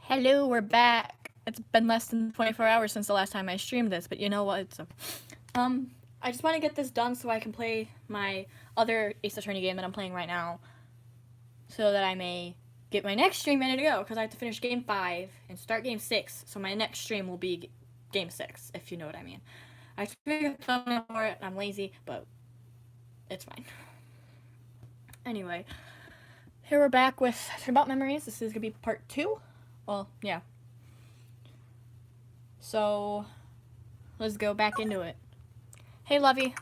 Hello, we're back. It's been less than 24 hours since the last time I streamed this, but you know what? It's I just want to get this done so I can play my other Ace Attorney game that I'm playing right now, so that I may get my next stream ready to go, because I have to finish Game 5 and start Game 6, so my next stream will be Game 6, if you know what I mean. I have to figure out the thumbnail for it, I'm lazy, but it's fine. Anyway, here we're back with Turnabout Memories. This is going to be part 2. Well, yeah. So, let's go back into it. Hey, Lovey.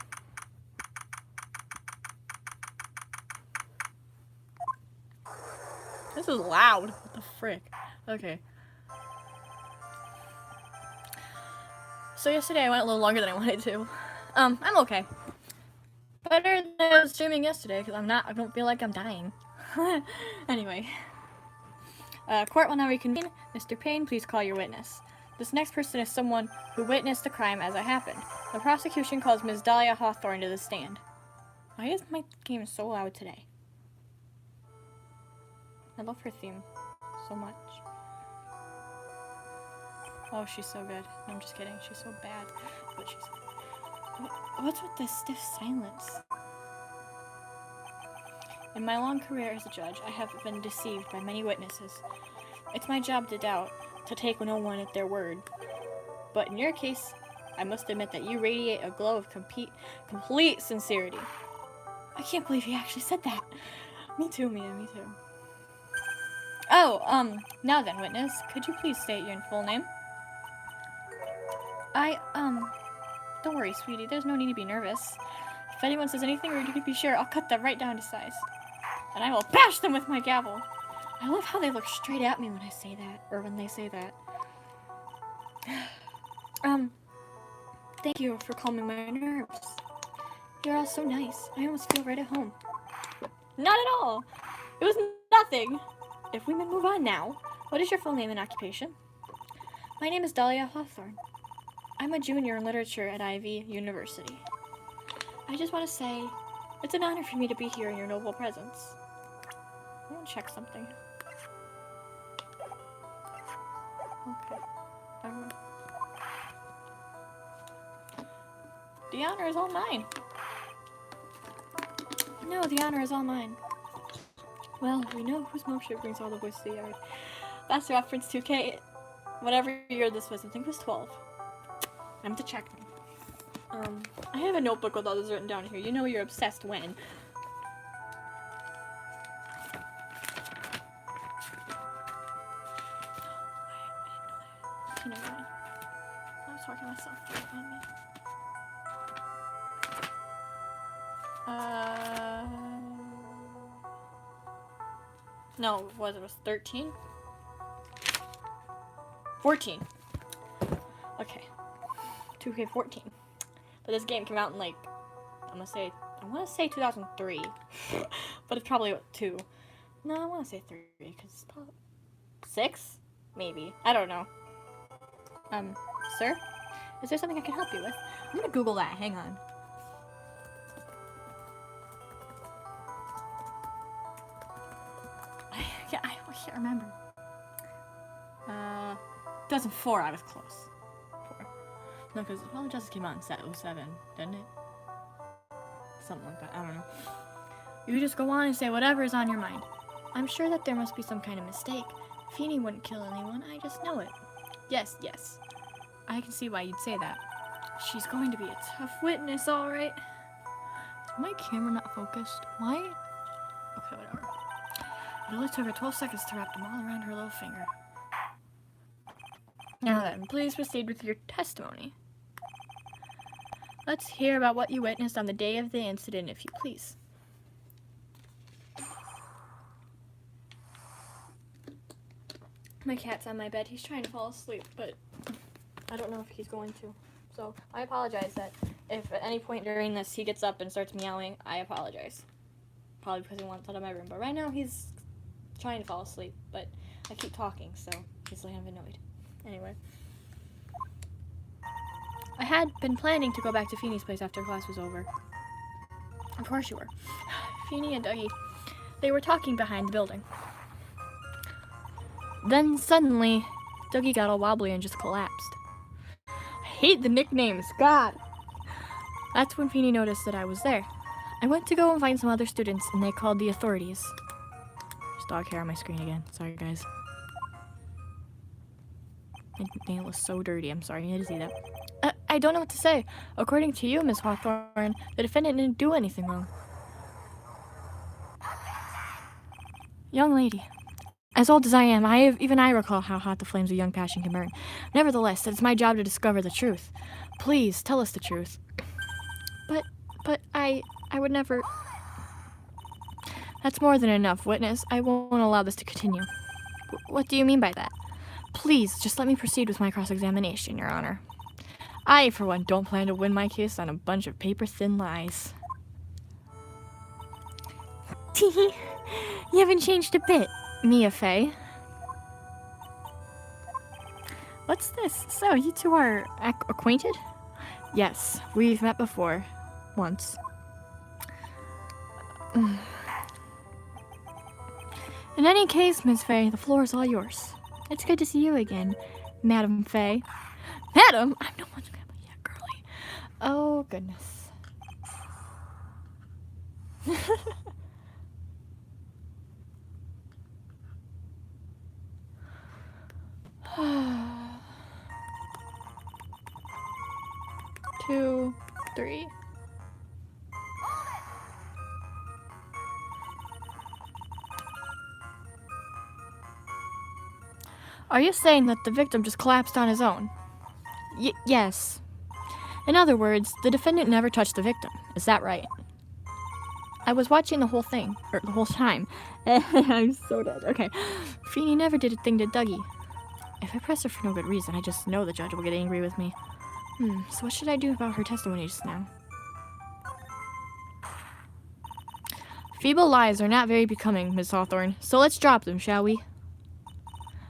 This is loud. What the frick? Okay. So yesterday I went a little longer than I wanted to. I'm okay. Better than I was streaming yesterday, because I don't feel like I'm dying. Anyway. Court will now reconvene. Mr. Payne, please call your witness. This next person is someone who witnessed the crime as it happened. The prosecution calls Ms. Dahlia Hawthorne to the stand. Why is my game so loud today? I love her theme so much. Oh, she's so good. No, I'm just kidding. She's so bad. But she's... What's with this stiff silence? In my long career as a judge, I have been deceived by many witnesses. It's my job to doubt, to take no one at their word. But in your case, I must admit that you radiate a glow of complete sincerity. I can't believe he actually said that. Me too, Mia, me too. Oh, now then, witness, could you please state your full name? Don't worry, sweetie, there's no need to be nervous. If anyone says anything rude, you can be sure I'll cut them right down to size. And I will bash them with my gavel. I love how they look straight at me when I say that, or when they say that. Thank you for calming my nerves. You're all so nice. I almost feel right at home. Not at all. It was nothing. If we may move on now, what is your full name and occupation? My name is Dahlia Hawthorne. I'm a junior in literature at Ivy University. I just want to say, it's an honor for me to be here in your noble presence. I want to check something. Okay. The honor is all mine. No, the honor is all mine. Well, we know whose milkshake brings all the boys to the yard. That's a reference to K. Whatever year this was, I think it was 12. I have to check them. I have a notebook with all this written down here. You know you're obsessed when. I didn't know that. I was talking to myself. Behind me. No, what, it was 13? 14. Okay. 2K14. But this game came out in, like, I want to say 2003. But it's probably 2. No, I want to say 3, because it's probably 6? Maybe. I don't know. Sir? Is there something I can help you with? I'm gonna Google that. Hang on. I can't remember. 2004, I was close. 4. No, because Well Justice came out in 07, didn't it? Something like that, I don't know. You just go on and say whatever is on your mind. I'm sure that there must be some kind of mistake. Feeny wouldn't kill anyone, I just know it. Yes, yes. I can see why you'd say that. She's going to be a tough witness, alright. Is my camera not focused? Why? Okay, whatever. It only took her 12 seconds to wrap them all around her little finger. Now then, please proceed with your testimony. Let's hear about what you witnessed on the day of the incident, if you please. My cat's on my bed. He's trying to fall asleep, but I don't know if he's going to. So I apologize that if at any point during this he gets up and starts meowing, I apologize. Probably because he wants out of my room. But right now he's trying to fall asleep, but I keep talking, so he's kind of annoyed. Anyway. I had been planning to go back to Feeny's place after class was over. Of course you were. Feeny and Dougie. They were talking behind the building. Then suddenly, Dougie got all wobbly and just collapsed. I hate the nicknames, God! That's when Feeny noticed that I was there. I went to go and find some other students, and they called the authorities. There's dog hair on my screen again. Sorry, guys. My nail was so dirty. I'm sorry. You had to see that. I don't know what to say. According to you, Miss Hawthorne, the defendant didn't do anything wrong. Young lady, as old as I am, even I recall how hot the flames of young passion can burn. Nevertheless, it's my job to discover the truth. Please, tell us the truth. But I would never... That's more than enough, witness. I won't allow this to continue. What do you mean by that? Please, just let me proceed with my cross-examination, Your Honor. I, for one, don't plan to win my case on a bunch of paper-thin lies. Teehee, you haven't changed a bit, Mia Fey. What's this? So, you two are acquainted? Yes, we've met before. Once. In any case, Miss Fey, the floor is all yours. It's good to see you again, Madam Fey. Madam? I'm no one's grandma yet, girly. Oh, goodness. Two, three. Are you saying that the victim just collapsed on his own? Yes. In other words, the defendant never touched the victim. Is that right? I was watching the whole thing, or the whole time. I'm so dead. Okay. Feeny never did a thing to Dougie. If I press her for no good reason, I just know the judge will get angry with me. So what should I do about her testimony just now? Feeble lies are not very becoming, Miss Hawthorne, so let's drop them, shall we?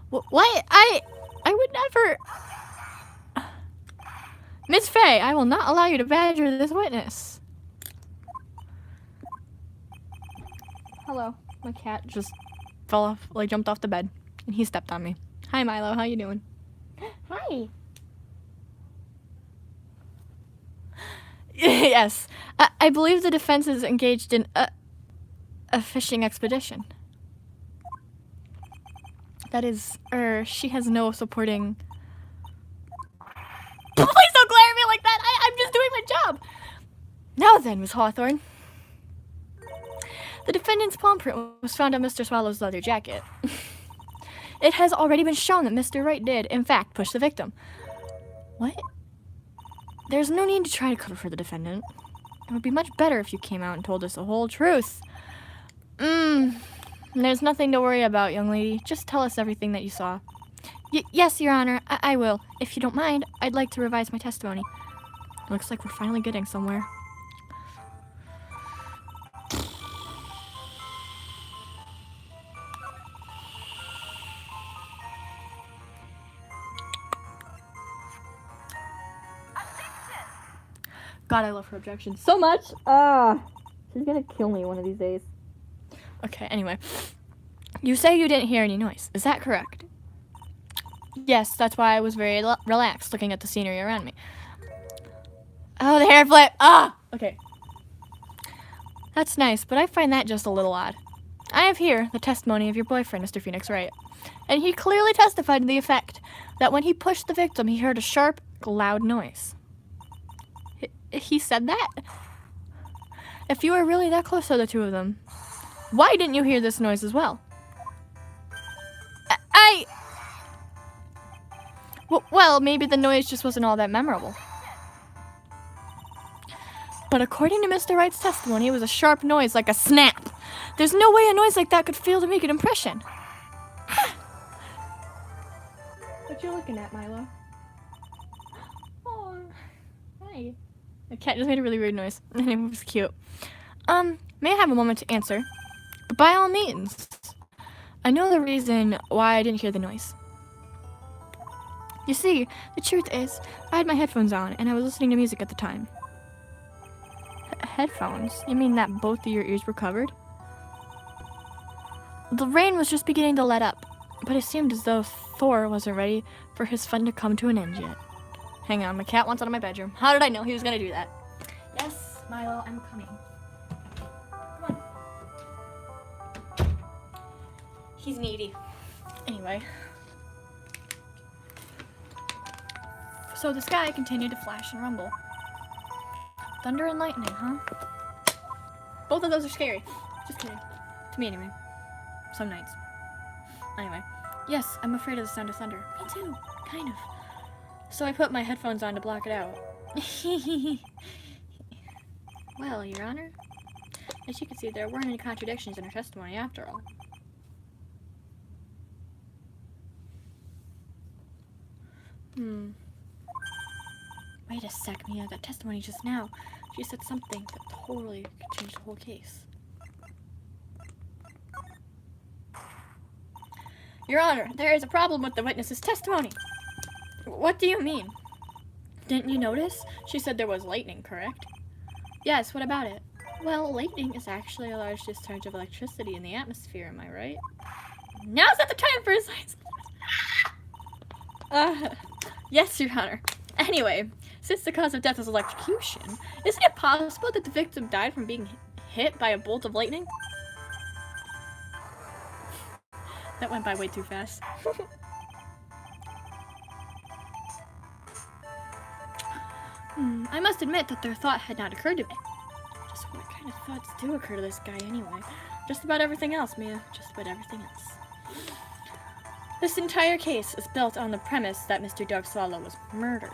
What? I would never... Miss Fey, I will not allow you to badger this witness. Hello. My cat just fell off, like jumped off the bed, and he stepped on me. Hi, Milo. How you doing? Hi. Yes. I believe the defense is engaged in a fishing expedition. That is, she has no supporting... Please don't glare at me like that! I'm just doing my job! Now then, Miss Hawthorne. The defendant's palm print was found on Mr. Swallow's leather jacket. It has already been shown that Mr. Wright did, in fact, push the victim. What? There's no need to try to cover for the defendant. It would be much better if you came out and told us the whole truth. There's nothing to worry about, young lady. Just tell us everything that you saw. Yes, Your Honor, I will. If you don't mind, I'd like to revise my testimony. Looks like we're finally getting somewhere. God, I love her objection so much. She's gonna kill me one of these days. Okay, anyway. You say you didn't hear any noise. Is that correct? Yes, that's why I was very relaxed looking at the scenery around me. Oh, the hair flip. Okay. That's nice, but I find that just a little odd. I have here the testimony of your boyfriend, Mr. Phoenix Wright. And he clearly testified to the effect that when he pushed the victim, he heard a sharp, loud noise. He said that? If you were really that close to the two of them, why didn't you hear this noise as well? Well, maybe the noise just wasn't all that memorable. But according to Mr. Wright's testimony, it was a sharp noise like a snap. There's no way a noise like that could fail to make an impression. What you looking at, Milo? Oh, hi. The cat just made a really weird noise, and it was cute. May I have a moment to answer? But by all means. I know the reason why I didn't hear the noise. You see, the truth is, I had my headphones on, and I was listening to music at the time. Headphones? You mean that both of your ears were covered? The rain was just beginning to let up. But it seemed as though Thor wasn't ready for his fun to come to an end yet. Hang on, my cat wants out of my bedroom. How did I know he was gonna do that? Yes, Milo, I'm coming. Come on. He's needy. Anyway. So the sky continued to flash and rumble. Thunder and lightning, huh? Both of those are scary. Just kidding. To me, anyway. Some nights. Anyway. Yes, I'm afraid of the sound of thunder. Me too. Kind of. So I put my headphones on to block it out. Well, Your Honor, as you can see, there weren't any contradictions in her testimony after all. Wait a sec, Mia. That testimony just now, she said something that totally could change the whole case. Your Honor, there is a problem with the witness's testimony. What do you mean? Didn't you notice? She said there was lightning, correct? Yes, what about it? Well, lightning is actually a large discharge of electricity in the atmosphere, am I right? Now's not the time for a science. Yes, Your Honor. Anyway, since the cause of death was electrocution, isn't it possible that the victim died from being hit by a bolt of lightning? That went by way too fast. I must admit that their thought had not occurred to me. Just what kind of thoughts do occur to this guy anyway? Just about everything else, Mia. Just about everything else. This entire case is built on the premise that Mr. 𝙬𝙁 was murdered.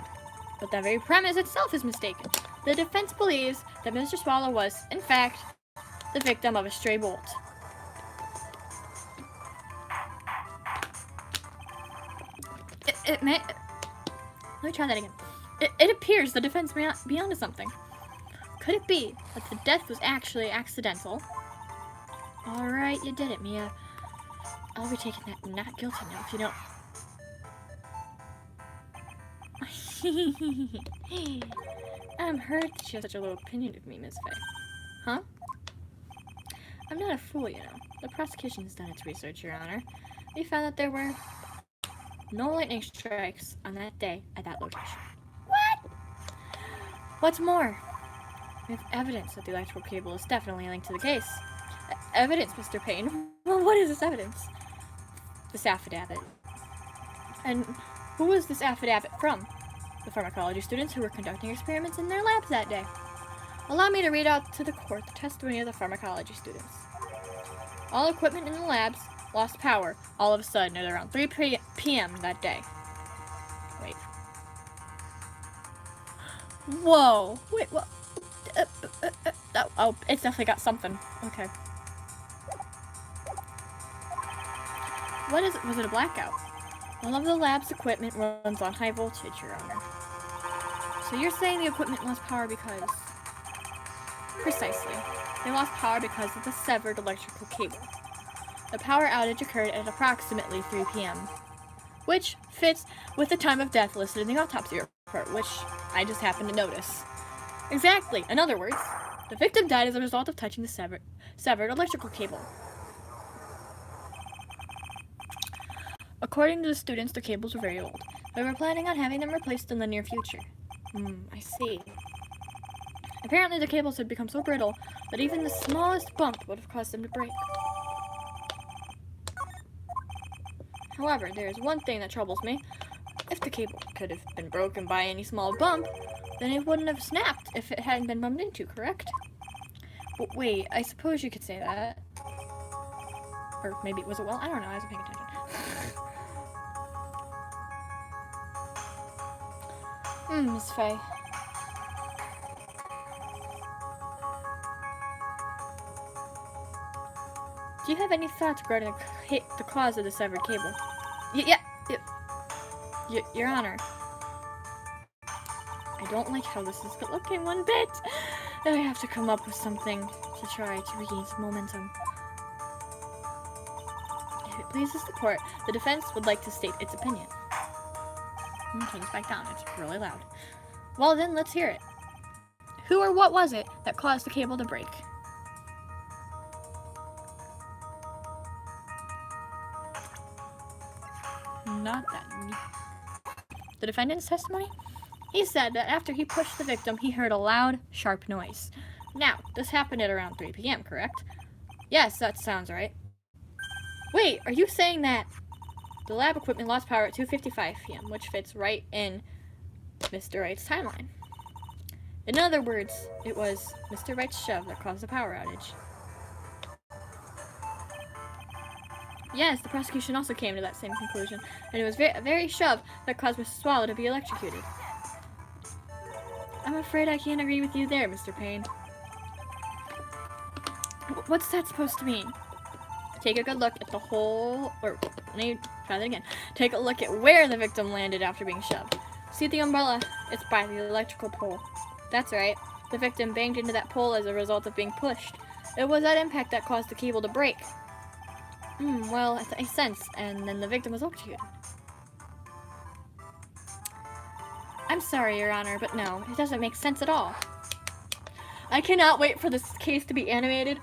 But that very premise itself is mistaken. The defense believes that Mr. 𝙬𝙁 was, in fact, the victim of a stray bolt. Let me try that again. It appears the defense be onto something. Could it be that the death was actually accidental? Alright, you did it, Mia. I'll be taking that not guilty now if you don't. I'm hurt that she has such a low opinion of me, Miss Faye. Huh? I'm not a fool, you know. The prosecution has done its research, Your Honor. We found that there were no lightning strikes on that day at that location. What? What's more, we have evidence that the electrical cable is definitely linked to the case. Evidence, Mr. Payne. Well, what is this evidence? This affidavit. And who was this affidavit from? The pharmacology students who were conducting experiments in their labs that day. Allow me to read out to the court the testimony of the pharmacology students. All equipment in the labs lost power all of a sudden at around 3 p.m. that day. Wait. Whoa. Wait, what? Oh, it's definitely got something. Okay. What is it? Was it a blackout? All of the lab's equipment runs on high voltage, Your Honor. So you're saying the equipment lost power because... Precisely. They lost power because of the severed electrical cable. The power outage occurred at approximately 3 p.m., which fits with the time of death listed in the autopsy report, which I just happened to notice. Exactly. In other words, the victim died as a result of touching the severed electrical cable. According to the students, the cables were very old. They were planning on having them replaced in the near future. I see. Apparently the cables had become so brittle that even the smallest bump would have caused them to break. However, there is one thing that troubles me. If the cable could have been broken by any small bump, then it wouldn't have snapped if it hadn't been bumped into, correct? But wait, I suppose you could say that. Or maybe it was well, I don't know, I wasn't paying attention. Miss Faye. Do you have any thoughts regarding the cause of the severed cable? Your Honor. I don't like how this is looking one bit. I have to come up with something to try to regain some momentum. If it pleases the court, the defense would like to state its opinion. Turn this back down. It's really loud. Well then, let's hear it. Who or what was it that caused the cable to break? not that. The defendant's testimony? He said that after he pushed the victim, he heard a loud, sharp noise. Now, this happened at around 3 p.m., correct? Yes, that sounds right. Wait, are you saying that the lab equipment lost power at 2:55 p.m., which fits right in Mr. Wright's timeline? In other words, it was Mr. Wright's shove that caused the power outage. Yes, the prosecution also came to that same conclusion, and it was very shove that caused Mr. Swallow to be electrocuted. I'm afraid I can't agree with you there, Mr. Payne. What's that supposed to mean? Take a good look at the hole, or let me try that again. Take a look at where the victim landed after being shoved. See the umbrella? It's by the electrical pole. That's right. The victim banged into that pole as a result of being pushed. It was that impact that caused the cable to break. Well, that makes sense, and then the victim was electrocuted. I'm sorry, Your Honor, but no, it doesn't make sense at all. I cannot wait for this case to be animated.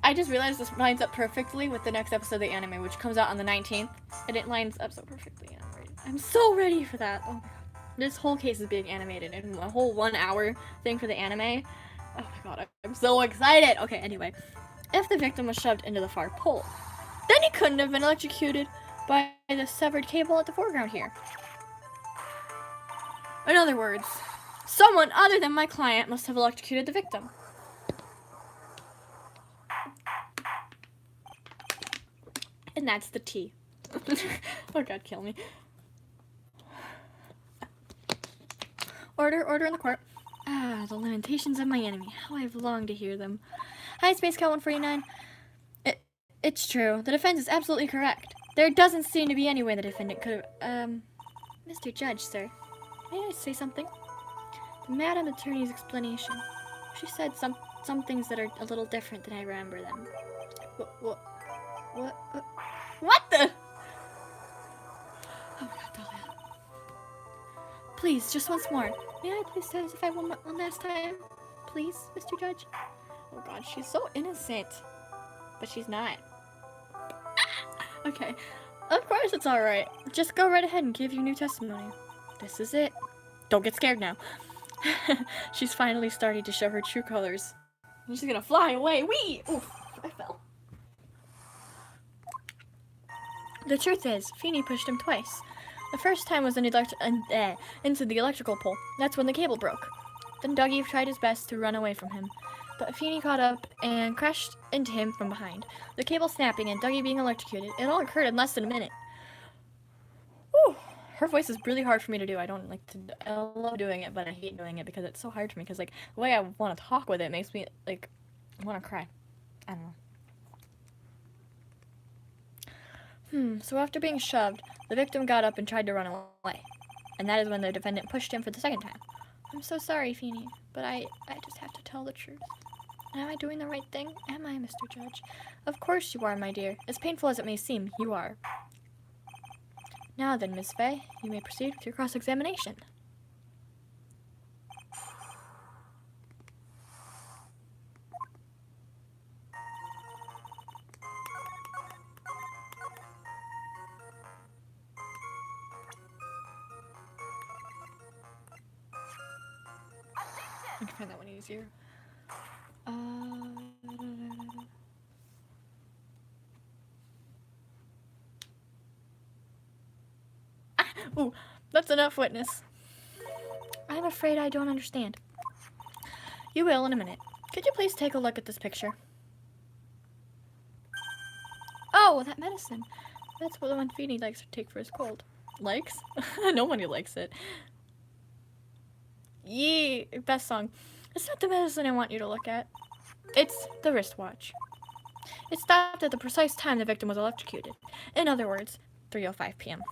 I just realized this lines up perfectly with the next episode of the anime, which comes out on the 19th, and it lines up so perfectly. I'm so ready for that. Oh my god. This whole case is being animated, and a whole 1 hour thing for the anime. Oh my god, I'm so excited! Okay, anyway. If the victim was shoved into the far pole, then he couldn't have been electrocuted by the severed cable at the foreground here. In other words, someone other than my client must have electrocuted the victim. And that's the T. Oh god, kill me. Order in the court. Ah, the lamentations of my enemy. How I've longed to hear them. Hi, Space Cat 149. It's true. The defense is absolutely correct. There doesn't seem to be any way the defendant could have... Mr. Judge, sir. May I say something? The Madam Attorney's explanation. She said some things that are a little different than I remember them. What the? Oh my god, Dahlia. Please, just once more. May I please testify one last time? Please, Mr. Judge? Oh god, she's so innocent. But she's not. Okay. Of course it's alright. Just go right ahead and give your new testimony. This is it. Don't get scared now. She's finally starting to show her true colors. She's gonna fly away. Whee! Oof, I fell. The truth is, Feeney pushed him twice. The first time was into the electrical pole. That's when the cable broke. Then Dougie tried his best to run away from him, but Feeney caught up and crashed into him from behind. The cable snapping and Dougie being electrocuted. It all occurred in less than a minute. Whew. Her voice is really hard for me to do. I love doing it, but I hate doing it because it's so hard for me. Because the way I want to talk with it makes me want to cry. I don't know. So after being shoved, the victim got up and tried to run away. And that is when the defendant pushed him for the second time. I'm so sorry, Feeney, but I just have to tell the truth. Am I doing the right thing? Am I, Mr. Judge? Of course you are, my dear. As painful as it may seem, you are. Now then, Miss Faye, you may proceed with your cross-examination. I can find that one easier. Ooh, that's enough, witness. I'm afraid I don't understand. You will in a minute. Could you please take a look at this picture? Oh, that medicine. That's what the one Feeney likes to take for his cold. Likes? Nobody likes it. Yee, best song. It's not the medicine I want you to look at. It's the wristwatch. It stopped at the precise time the victim was electrocuted. In other words, 3:05 p.m.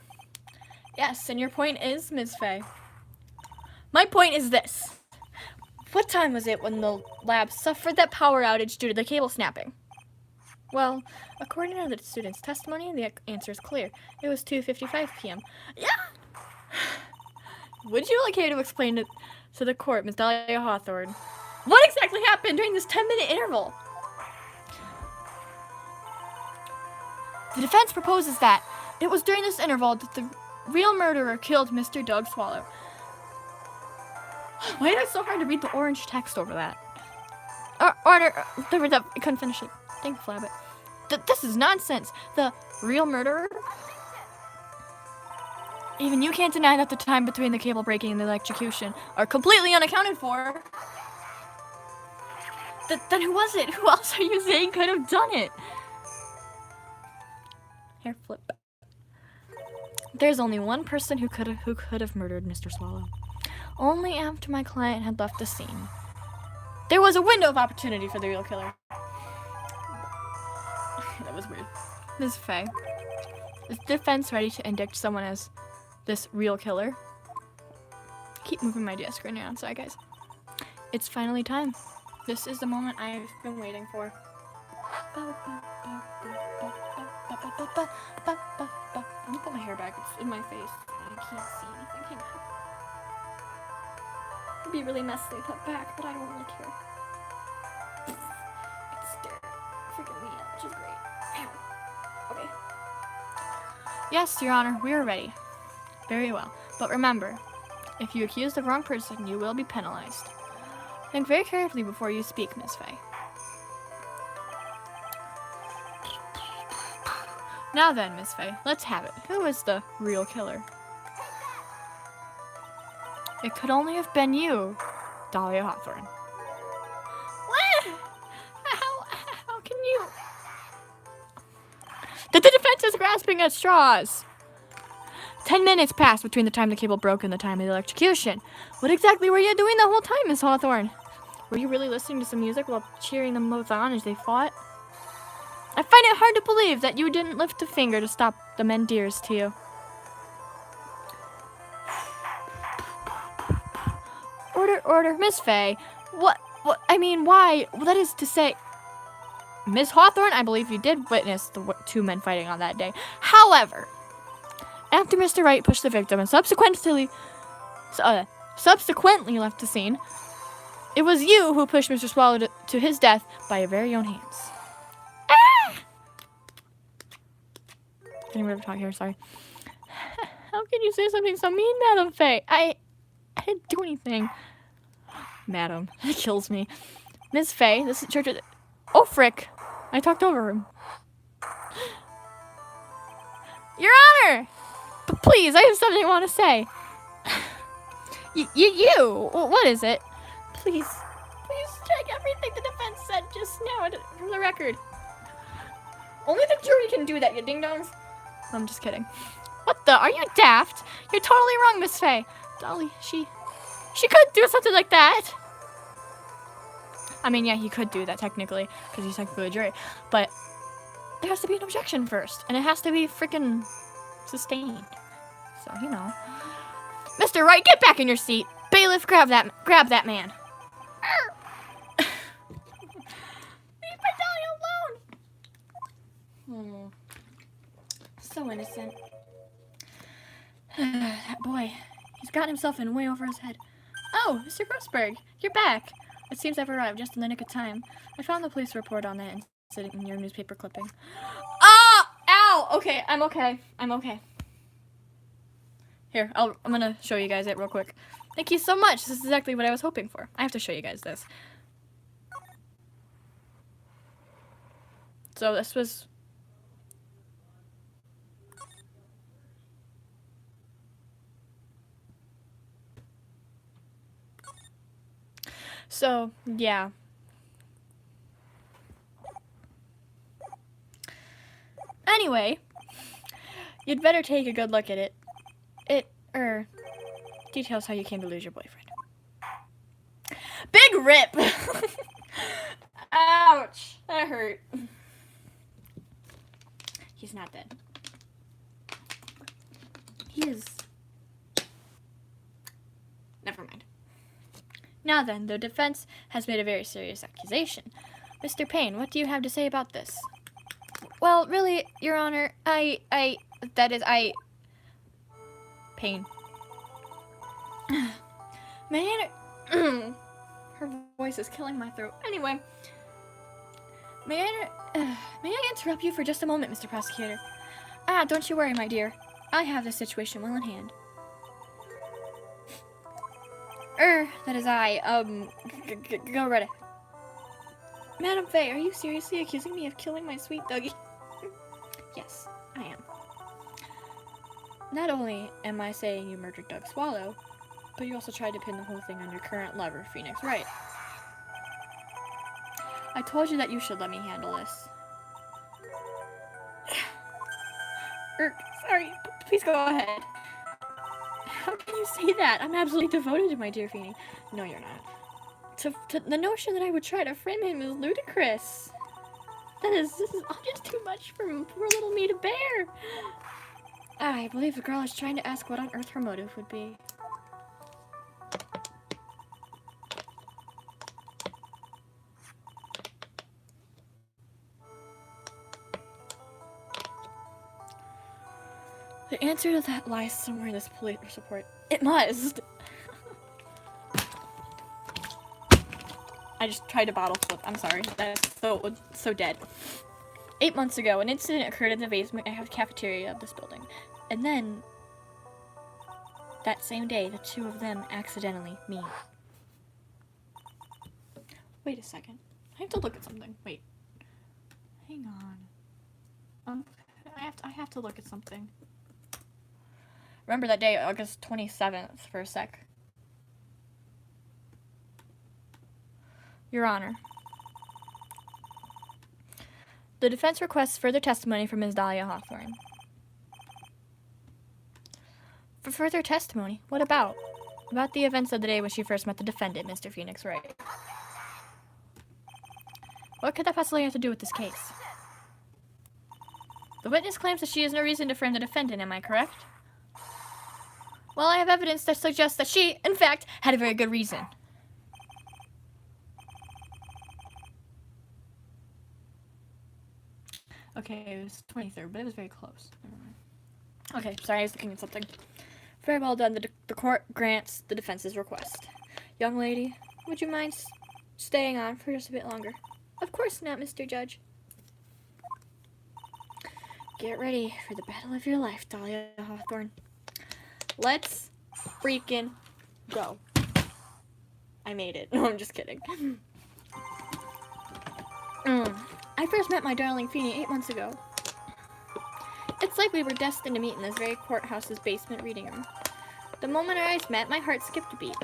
Yes, and your point is, Ms. Faye? My point is this. What time was it when the lab suffered that power outage due to the cable snapping? Well, according to the student's testimony, the answer is clear. It was 2:55 p.m. Yeah! Would you like me to explain it to the court, Ms. Dahlia Hawthorne? What exactly happened during this 10-minute interval? The defense proposes that It was during this interval that the real murderer killed Mr. Doug Swallow. Why is it so hard to read the orange text over that? Order. I couldn't finish it. Thank you, Flabbit. This is nonsense. The real murderer? Even you can't deny that the time between the cable breaking and the electrocution are completely unaccounted for. Then who was it? Who else are you saying could have done it? Here, flip. There's only one person who could have murdered Mr. Swallow. Only after my client had left the scene. There was a window of opportunity for the real killer. That was weird. Ms. Faye, is the defense ready to indict someone as this real killer? Keep moving my desk right now, sorry guys. It's finally time. This is the moment I've been waiting for. Let me put my hair back. It's in my face. I can't see anything. Hang on. It'd be really messy to put back, but I don't really care. It's freaking me out, which is great. Ow. Okay. Yes, Your Honor, we are ready. Very well. But remember, if you accuse the wrong person, you will be penalized. Think very carefully before you speak, Miss Faye. Now then, Miss Faye, let's have it. Who is the real killer? It could only have been you, Dahlia Hawthorne. What? How can you? The defense is grasping at straws. 10 minutes passed between the time the cable broke and the time of the electrocution. What exactly were you doing the whole time, Miss Hawthorne? Were you really listening to some music while cheering them both on as they fought? I find it hard to believe that you didn't lift a finger to stop the men dearest to you. Order, Miss Faye. What, I mean, why? Well, that is to say, Miss Hawthorne, I believe you did witness the two men fighting on that day. However, after Mr. Wright pushed the victim and subsequently left the scene, it was you who pushed Mr. Swallow to his death by your very own hands. Ah! Getting rid of talk here, sorry. How can you say something so mean, Madam Faye? I didn't do anything. Madam, it kills me. Miss Faye, this is church. Oh, frick. I talked over him. Your Honor! But please, I have something I want to say. You, what is it? Please check everything the defense said just now from the record. Only the jury can do that, you ding-dongs. I'm just kidding. What the? Are you daft? You're totally wrong, Miss Faye. Dolly, she could do something like that. I mean, yeah, he could do that technically, because he's technically a jury. But there has to be an objection first, and it has to be freaking sustained. So, you know. Mr. Wright, get back in your seat. Bailiff, grab that man. Leave my Dolly alone. So innocent. That boy. He's gotten himself in way over his head. Oh, Mr. Grossberg, you're back. It seems I've arrived just in the nick of time. I found the police report on that incident in your newspaper clipping. Ah! Ow! Okay, I'm okay. Here, I'm gonna show you guys it real quick. Thank you so much. This is exactly what I was hoping for. I have to show you guys this. So this was... So, yeah. Anyway, you'd better take a good look at it. It details how you came to lose your boyfriend. Big rip! Ouch! That hurt. He's not dead. He is... Never mind. Now then, the defense has made a very serious accusation. Mr. Payne, what do you have to say about this? Well, really, Your Honor, Payne. May I her voice is killing my throat. Anyway, may I interrupt you for just a moment, Mr. Prosecutor? Ah, don't you worry, my dear. I have the situation well in hand. That is I. Go right ahead. Madam Faye, are you seriously accusing me of killing my sweet doggy? Yes, I am. Not only am I saying you murdered Doug Swallow, but you also tried to pin the whole thing on your current lover, Phoenix Wright. I told you that you should let me handle this. Sorry, please go ahead. How can you say that? I'm absolutely devoted to my dear Phoenix. No, you're not. The notion that I would try to frame him is ludicrous. This is all just too much for poor little me to bear. I believe the girl is trying to ask what on earth her motive would be. The answer to that lies somewhere in this police report. It must! I just tried to bottle flip. I'm sorry. That is so dead. 8 months ago, an incident occurred in the basement cafeteria of this building. And then, that same day, the two of them accidentally meet. Wait a second. I have to look at something. Wait. Hang on. I have to look at something. Remember that day, August 27th, for a sec. Your Honor. The defense requests further testimony from Ms. Dahlia Hawthorne. For further testimony? What about? About the events of the day when she first met the defendant, Mr. Phoenix Wright. What could that possibly have to do with this case? The witness claims that she has no reason to frame the defendant, am I correct? Well, I have evidence that suggests that she, in fact, had a very good reason. Okay, it was 23rd, but it was very close. Okay, sorry, I was looking at something. Very well done. The court grants the defense's request. Young lady, would you mind staying on for just a bit longer? Of course not, Mr. Judge. Get ready for the battle of your life, Dahlia Hawthorne. Let's freaking go. I made it. No, I'm just kidding. I first met my darling Feeny 8 months ago. It's like we were destined to meet in this very courthouse's basement reading room. The moment our eyes met, my heart skipped a beat.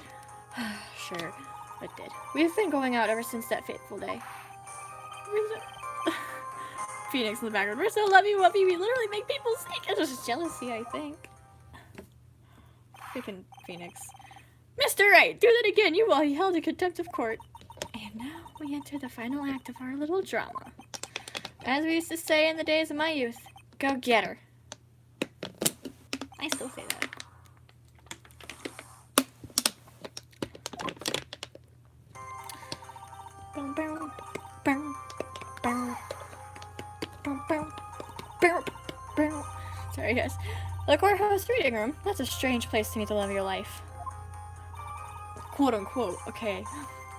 Sure, it did. We've been going out ever since that fateful day. Phoenix in the background. We're so lovey-wovey, we literally make people sick. It's just jealousy, I think. Freaking Phoenix. Mr. Wright, do that again. You will be held in contempt of court. And now we enter the final act of our little drama. As we used to say in the days of my youth, go get her. I still say that. Sorry, guys. The courthouse reading room. That's a strange place to meet the love of your life. Quote unquote. Okay.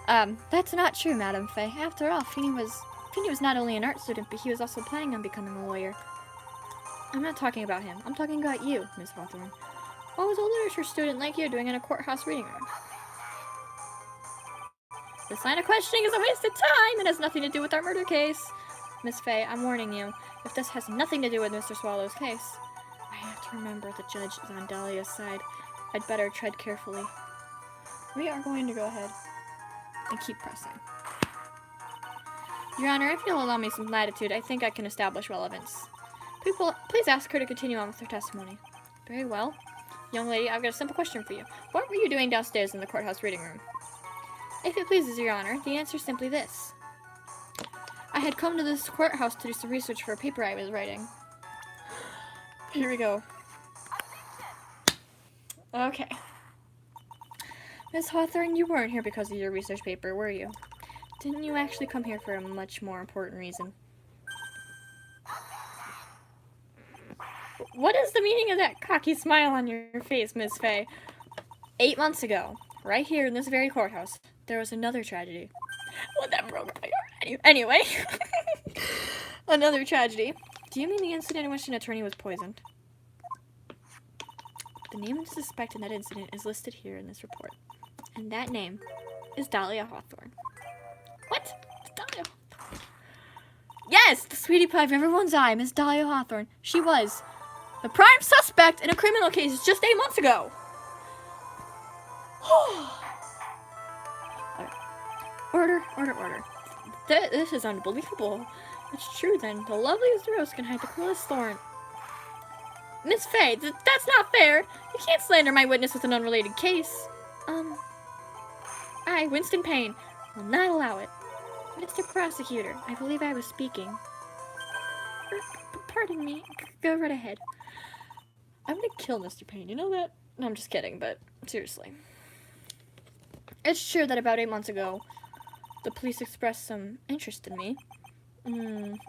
That's not true, Madam Faye. After all, Feeny was not only an art student, but he was also planning on becoming a lawyer. I'm not talking about him. I'm talking about you, Miss Hawthorne. What was a literature student like you doing in a courthouse reading room? This line of questioning is a waste of time. It has nothing to do with our murder case. Miss Faye, I'm warning you. If this has nothing to do with Mr. Swallow's case, I have to remember the judge is on Dahlia's side. I'd better tread carefully. We are going to go ahead and keep pressing. Your Honor, if you'll allow me some latitude, I think I can establish relevance. Please ask her to continue on with her testimony. Very well. Young lady, I've got a simple question for you. What were you doing downstairs in the courthouse reading room? If it pleases Your Honor, the answer is simply this. I had come to this courthouse to do some research for a paper I was writing. Here we go. Okay. Miss Hawthorne, you weren't here because of your research paper, were you? Didn't you actually come here for a much more important reason? What is the meaning of that cocky smile on your face, Miss Faye? 8 months ago, right here in this very courthouse, there was another tragedy. Well, that broke my heart. Anyway. Another tragedy. Do you mean the incident in which an attorney was poisoned? The name of the suspect in that incident is listed here in this report. And that name is Dahlia Hawthorne. What? Dahlia Hawthorne. Yes! The sweetie pie of everyone's eye, Miss Dahlia Hawthorne. She was the prime suspect in a criminal case just 8 months ago. Order, order, order. This is unbelievable. It's true then. The loveliest rose can hide the cruelest thorn. Miss Faye, that's not fair. You can't slander my witness with an unrelated case. I, Winston Payne, will not allow it. Mr. Prosecutor, I believe I was speaking. Pardon me. Go right ahead. I'm gonna kill Mr. Payne, you know that? No, I'm just kidding, but seriously. It's true that about 8 months ago, the police expressed some interest in me.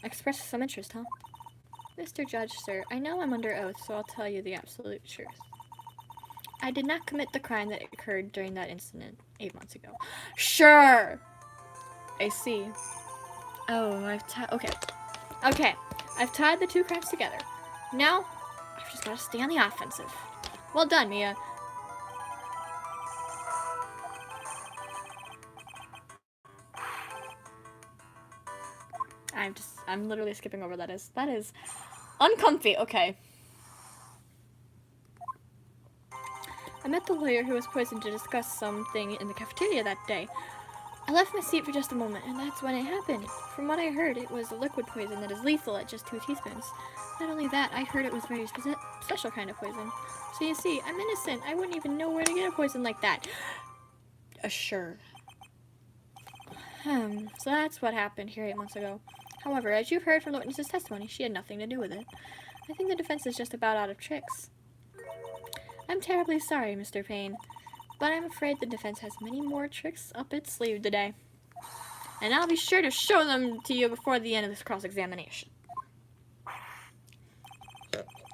Expressed some interest, huh? Mr. Judge, sir, I know I'm under oath, so I'll tell you the absolute truth. I did not commit the crime that occurred during that incident 8 months ago. Sure! I see. Oh, Okay. I've tied the two crimes together. Now, I've just got to stay on the offensive. Well done, Mia. I'm literally skipping over that is uncomfy. Okay. I met the lawyer who was poisoned to discuss something in the cafeteria that day. I left my seat for just a moment, and that's when it happened. From what I heard, it was a liquid poison that is lethal at just 2 teaspoons. Not only that, I heard it was a very special kind of poison. So you see, I'm innocent. I wouldn't even know where to get a poison like that. Sure. So that's what happened here 8 months ago. However, as you've heard from the witness's testimony, she had nothing to do with it. I think the defense is just about out of tricks. I'm terribly sorry, Mr. Payne, but I'm afraid the defense has many more tricks up its sleeve today. And I'll be sure to show them to you before the end of this cross-examination.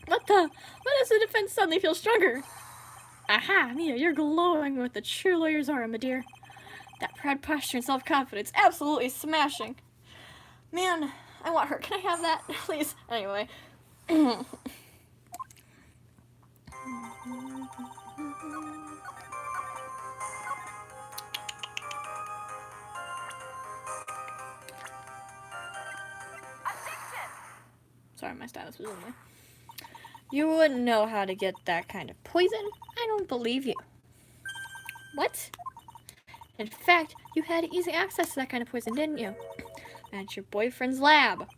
What does the defense suddenly feel stronger? Aha, Mia, you're glowing with the true lawyer's aura, my dear. That proud posture and self-confidence, absolutely smashing. Man, I want her. Can I have that, please? Anyway. Sorry, my stylus was in there. You wouldn't know how to get that kind of poison? I don't believe you. What? In fact, you had easy access to that kind of poison, didn't you? At your boyfriend's lab.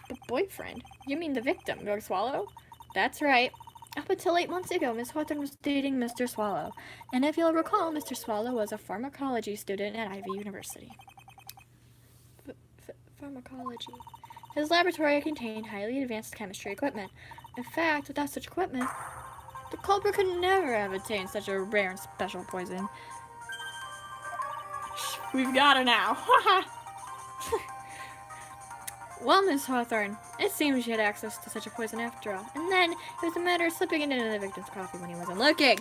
The boyfriend? You mean the victim, 𝙁🐼? That's right. Up until 8 months ago, Miss Hawthorne was dating Mr. Swallow. And if you'll recall, Mr. Swallow was a pharmacology student at Ivy University. Pharmacology. His laboratory contained highly advanced chemistry equipment. In fact, without such equipment, the culprit could never have obtained such a rare and special poison. We've got her now. Well, Miss Hawthorne, it seems she had access to such a poison after all. And then, it was a matter of slipping it into the victim's coffee when he wasn't looking.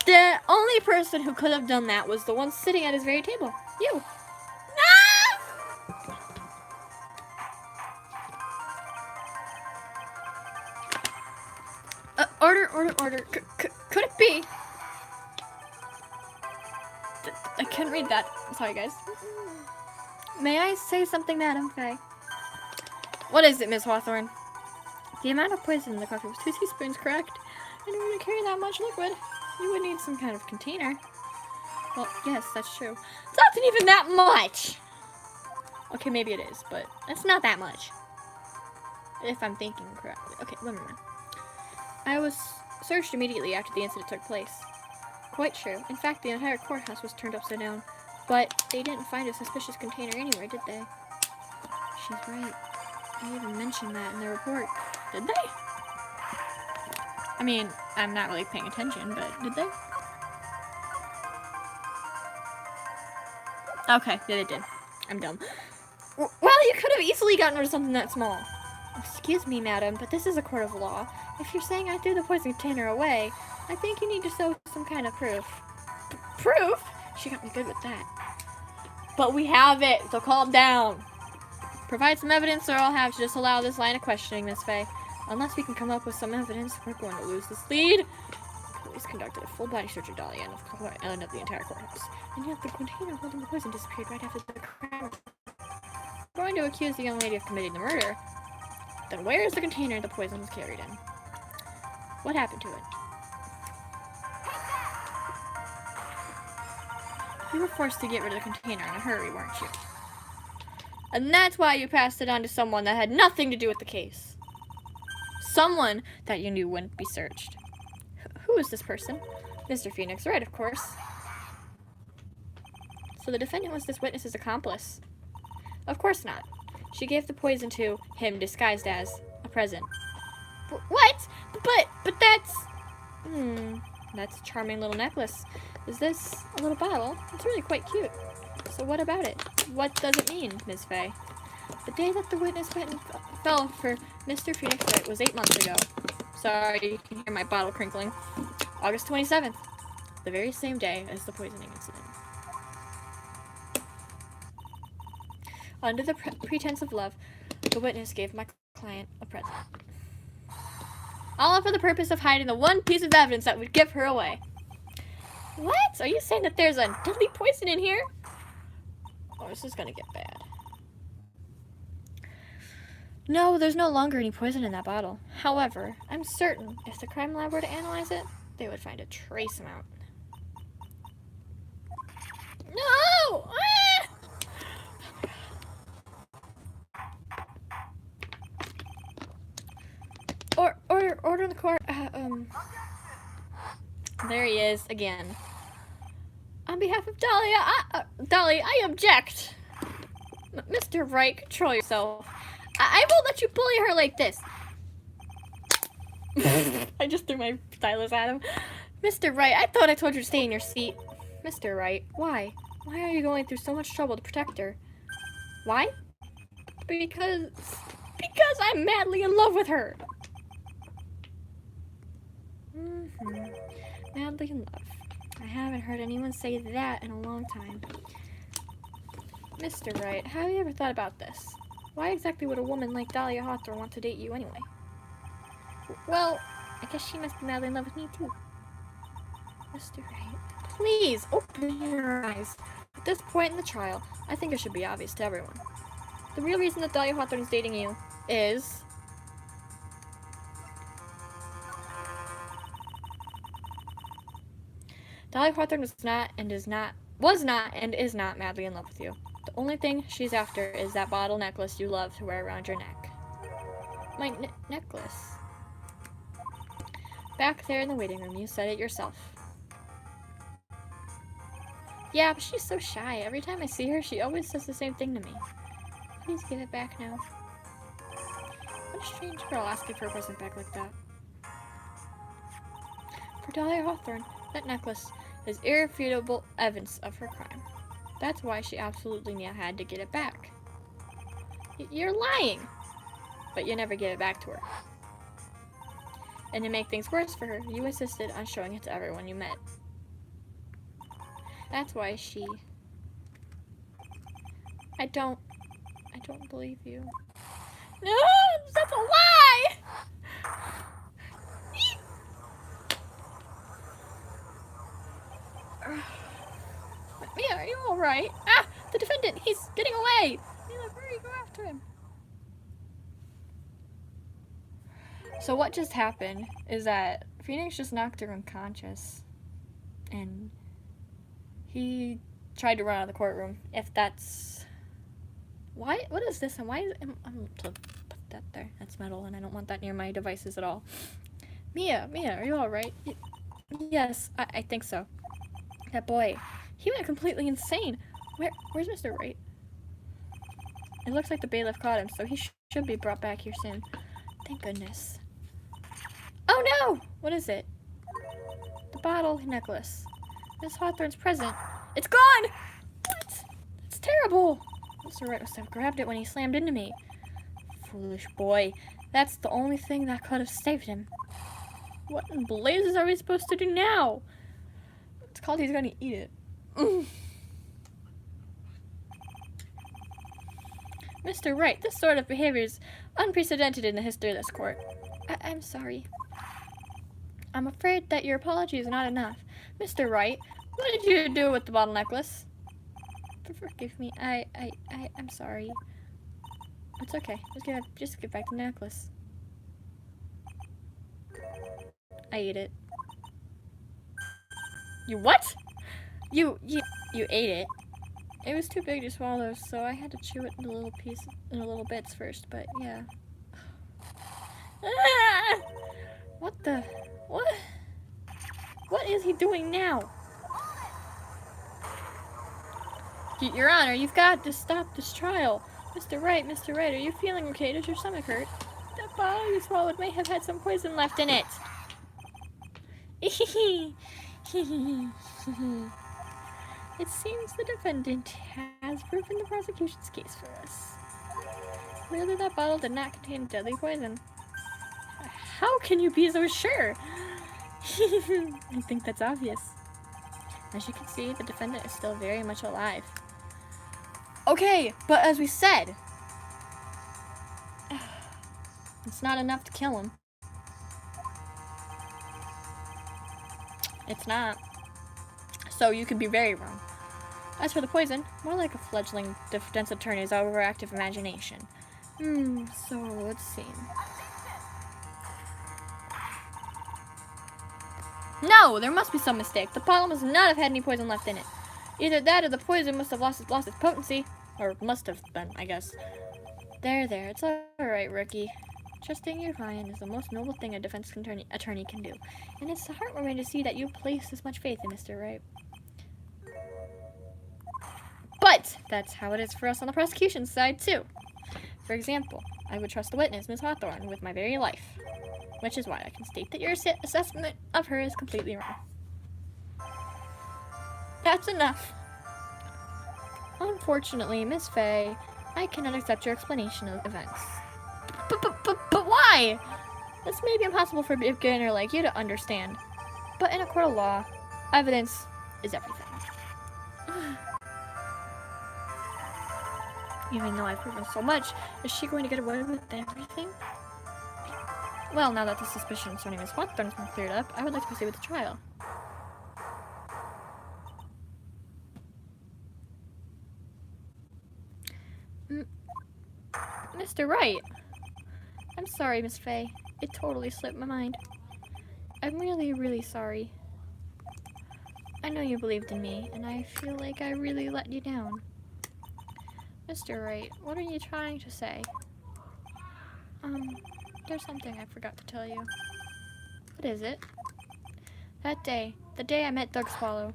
The only person who could have done that was the one sitting at his very table. You. Order. Could it be? I couldn't read that. Sorry, guys. May I say something, Madam Faye? What is it, Miss Hawthorne? The amount of poison in the coffee was 2 teaspoons, correct? In order to carry that much liquid, you would need some kind of container. Well, yes, that's true. It's not even that much! Okay, maybe it is, but it's not that much. If I'm thinking correctly. Okay, let me know. I was searched immediately after the incident took place. Quite true. In fact, the entire courthouse was turned upside down. But they didn't find a suspicious container anywhere, did they? She's right. They even mentioned that in the report. Did they? I mean, I'm not really paying attention, but did they? Okay, yeah, they did. I'm dumb. Well, you could have easily gotten rid of something that small. Excuse me, madam, but this is a court of law. If you're saying I threw the poison container away, I think you need to show some kind of proof. Proof? She got me good with that. But we have it, so calm down. Provide some evidence or I'll have to disallow this line of questioning, Miss Faye. Unless we can come up with some evidence, we're going to lose this lead. Police conducted a full-body search of Dahlia and of the entire courthouse. And yet the container holding the poison disappeared right after the crime. We're going to accuse the young lady of committing the murder. Then where is the container the poison was carried in? What happened to it? You were forced to get rid of the container in a hurry, weren't you? And that's why you passed it on to someone that had nothing to do with the case. Someone that you knew wouldn't be searched. Who is this person? Mr. Phoenix, right, of course. So the defendant was this witness's accomplice? Of course not. She gave the poison to him disguised as a present. What? But that's... That's a charming little necklace. Is this a little bottle? It's really quite cute. So what about it? What does it mean, Miss Faye? The day that the witness went and fell for Mr. Phoenix Wright was 8 months ago. Sorry, you can hear my bottle crinkling. August 27th. The very same day as the poisoning incident. Under the pretense of love, the witness gave my client a present. All for the purpose of hiding the one piece of evidence that would give her away. What? Are you saying that there's a deadly poison in here? Oh, this is gonna get bad. No, there's no longer any poison in that bottle. However, I'm certain if the crime lab were to analyze it, they would find a trace amount. No! Ah! Order in the court. There he is again. On behalf of Dahlia, Dolly, I object. Mr. Wright, control yourself. I won't let you bully her like this. I just threw my stylus at him. Mr. Wright, I thought I told you to stay in your seat. Mr. Wright, why? Why are you going through so much trouble to protect her? Why? Because I'm madly in love with her. Madly in love. I haven't heard anyone say that in a long time. Mr. Wright, have you ever thought about this? Why exactly would a woman like Dahlia Hawthorne want to date you anyway? Well, I guess she must be madly in love with me too. Mr. Wright, please open your eyes. At this point in the trial, I think it should be obvious to everyone. The real reason that Dahlia Hawthorne is dating you is... Dahlia Hawthorne was not and is not madly in love with you. The only thing she's after is that bottle necklace you love to wear around your neck. My necklace. Back there in the waiting room, you said it yourself. Yeah, but she's so shy. Every time I see her, she always says the same thing to me. Please give it back now. What a strange girl asking for a present back like that. For Dahlia Hawthorne, that necklace is irrefutable evidence of her crime. That's why she absolutely had to get it back. You're lying! But you never gave it back to her. And to make things worse for her, you insisted on showing it to everyone you met. That's why she... I don't believe you. No! That's a lie! Mia, are you alright? Ah! The defendant! He's getting away! Mia, hurry, go after him. So what just happened is that Phoenix just knocked her unconscious. And he tried to run out of the courtroom. If that's... Why? What is this? And why is it... I'm to put that there. That's metal and I don't want that near my devices at all. Mia, are you alright? Yes, I think so. That boy, he went completely insane. Where's Mr. Wright? It looks like the bailiff caught him, so he should be brought back here soon. Thank goodness. Oh no! What is it? The bottle necklace. Miss Hawthorne's present. It's gone! What? That's terrible. Mr. Wright must have grabbed it when he slammed into me. Foolish boy. That's the only thing that could have saved him. What in blazes are we supposed to do now? It's called he's gonna eat it. Mr. Wright, this sort of behavior is unprecedented in the history of this court. I'm sorry. I'm afraid that your apology is not enough. Mr. Wright, what did you do with the bottle necklace? Forgive me. I'm sorry. It's okay. Just give back the necklace. I ate it. You what? You ate it. It was too big to swallow, so I had to chew it into little bits first, but yeah. Ah! What is he doing now? Your Honor, you've got to stop this trial. Mr. Wright, are you feeling okay? Does your stomach hurt? That bottle you swallowed may have had some poison left in it. It seems the defendant has proven the prosecution's case for us. Clearly that bottle did not contain deadly poison. How can you be so sure? I think that's obvious. As you can see, the defendant is still very much alive. Okay, but as we said, it's not enough to kill him. It's not. So you could be very wrong. As for the poison, more like a fledgling defense attorney's overactive imagination. So let's see. No, there must be some mistake. The bottle must not have had any poison left in it. Either that or the poison must have lost its potency. Or must have been, I guess. There, it's alright, rookie. Trusting your client is the most noble thing a defense attorney can do. And it's heartwarming to see that you place this much faith in Mr. Wright. But that's how it is for us on the prosecution side, too. For example, I would trust the witness, Ms. Hawthorne, with my very life. Which is why I can state that your assessment of her is completely wrong. That's enough. Unfortunately, Miss Faye, I cannot accept your explanation of events. But why? This may be impossible for a beginner like you to understand. But in a court of law, evidence is everything. Even though I've proven so much, is she going to get away with everything? Well, now that the suspicion surrounding Miss Hawthorne has been cleared up, I would like to proceed with the trial. Mr. Wright! I'm sorry, Miss Faye. It totally slipped my mind. I'm really, really sorry. I know you believed in me, and I feel like I really let you down. Mr. Wright, what are you trying to say? There's something I forgot to tell you. What is it? That day, the day I met Doug Swallow.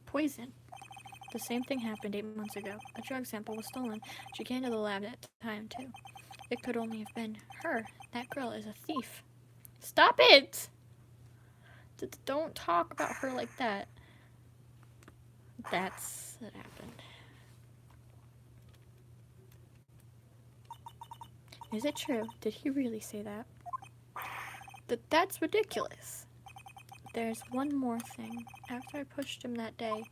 Poison. The same thing happened 8 months ago. A drug sample was stolen. She came to the lab at the time, too. It could only have been her. That girl is a thief. Stop it! Don't talk about her like that. That's what happened. Is it true? Did he really say that? That's ridiculous. There's one more thing. After I pushed him that day,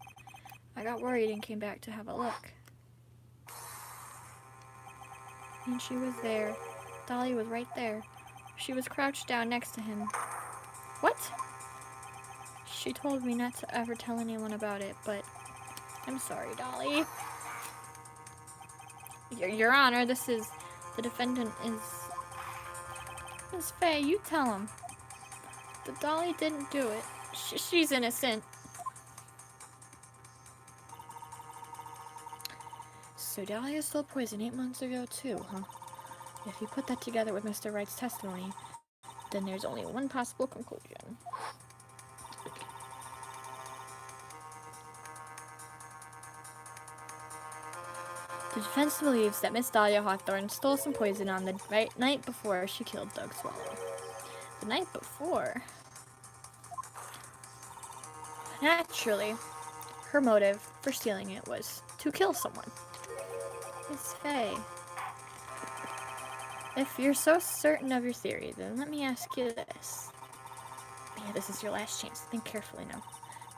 I got worried and came back to have a look. And she was there. Dolly was right there. She was crouched down next to him. What? She told me not to ever tell anyone about it, but I'm sorry, Dolly. Your Honor, the defendant is... Miss Faye, you tell him. The Dolly didn't do it. She's innocent. So Dolly is still poisoned 8 months ago too, huh? If you put that together with Mr. Wright's testimony, then there's only one possible conclusion. The defense believes that Miss Dahlia Hawthorne stole some poison on the night before she killed Doug Swallow. The night before? Naturally, her motive for stealing it was to kill someone. Miss Faye, if you're so certain of your theory, then let me ask you this. Yeah, this is your last chance. Think carefully now.